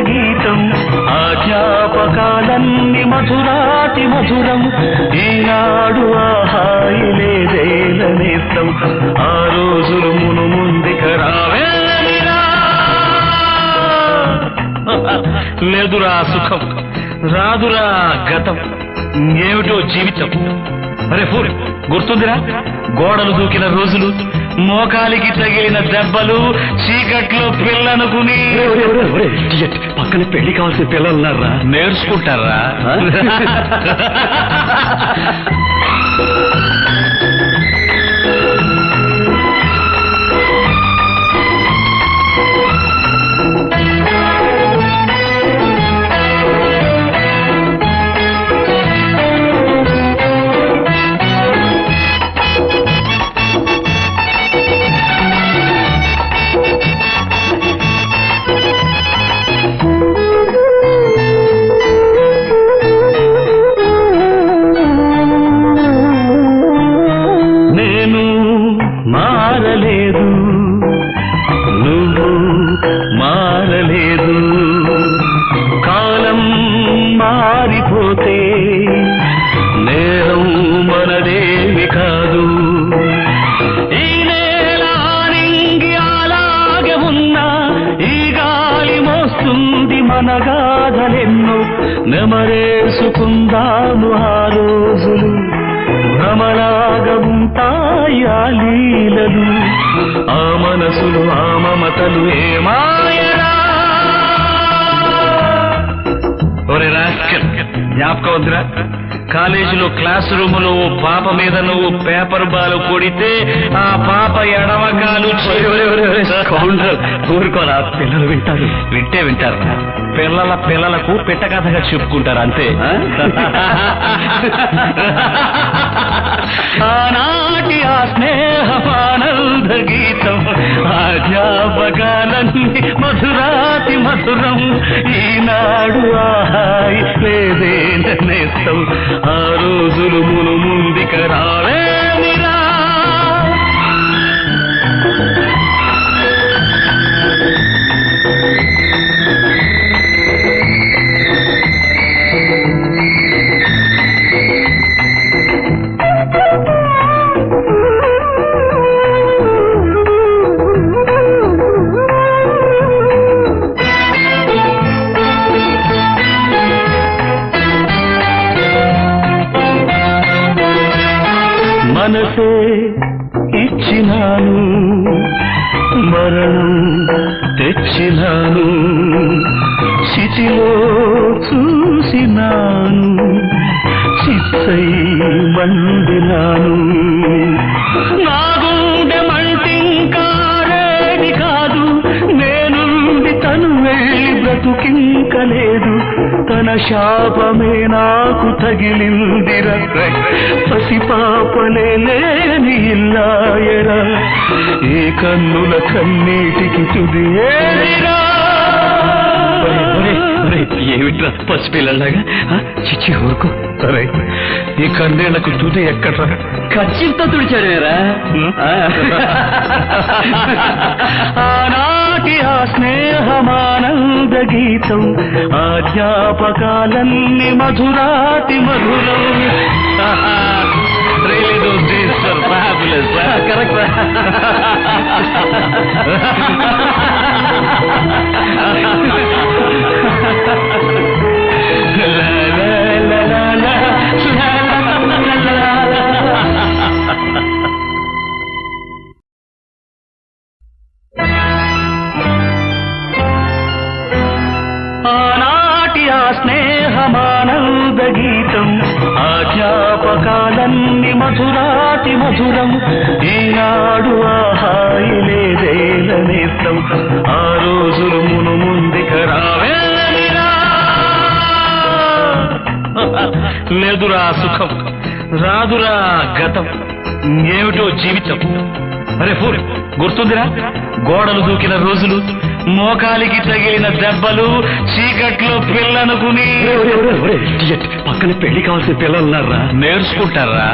గీతం ఆ జ్ఞాపకాలన్నీ మధురాతి మధురం ఈనాడు ఆ హాయి లేదేలనేస్తం ఆ రోజులు మును ముందుక రావేమిరా లేదురా సుఖం రాదురా గతం ఏమిటో జీవితం అరే ఫూర్ గుర్తుందిరా గోడలు దూకిన రోజులు మోకాలికి తగిలిన దెబ్బలు చీకట్లో పిల్లనుకుని పక్కన పెళ్లి కావాల్సిన పిల్లలున్నారా నేర్చుకుంటారా మనగాధలెన్నో నెమరేసుకుందాము ఆ రోజులు భ్రమలాగా ఉంటాయి ఆ లీలలు ఆ మనసులు ఆ మమతలు ఏమాయరా ఒరే రాస్కల్ జ్ఞాపకం వద్దురా కాలేజీలో క్లాస్ రూములో పాప మీద నువ్వు పేపర్ బాల్ కొడితే ఆ పాప ఎడమకాలు ఊరుకోరా పిల్లలు వింటారు వింటారు పిల్లలకు పిట్ట కథగా చెప్పుకుంటారు అంతే ఆనాటి ఆ స్నేహమానంద గీతం ఆ జ్ఞాపకాలన్నీ మధురాతి మధురం ఈనాడు ఆహాయి లేదే నేస్తం ఆ రోజులు మును ముందుక రావేమిరా మనసే ఇచ్చినాను మరణం తెచ్చినాను చితిలో చూసినాను చిత్తై మండినాను నా గుండె మంటింకారేది కాదు నేనుండి తను వెళ్ళి బ్రతుకింకలేదు తన శాపమే నాకు తగిలిందిరా పసిపాపలే లేని ఇల్లాయరా ఏ కన్నుల కన్నీటికి తుది ఏరా ఏమిట్రా పసిపిల్లలాగా చిచ్చి ఊరుకో సరే ఈ కన్నేళ్లకు తుది ఎక్కడ్రా ఖచ్చితంగా తుడిచారేరా ఆనాటి ఆ స్నేహమానంద గీతం ఆ జ్ఞాపకాలన్నీ మధురాతి మధురం Really those days are fabulous. Correct. ఆనాటి ఆ స్నేహమానంద గీతం ఆ జ్ఞాపకాలన్నీ మధురాతి మధురం ఈనాడు ఆ హాయి లేదేలనేస్తం ఆ రోజులు మును ముందుక రావేమిరా లేదురా సుఖం రాదురా గతం ఏమిటో జీవితం అరే ఫూర్ గుర్తుందిరా గోడలు దూకిన రోజులు మోకాలికి తగిలిన దెబ్బలు చీకట్లో పిల్లనుకుని పక్కన పెళ్లి కావాల్సిన పిల్లలున్నారా నేర్చుకుంటారా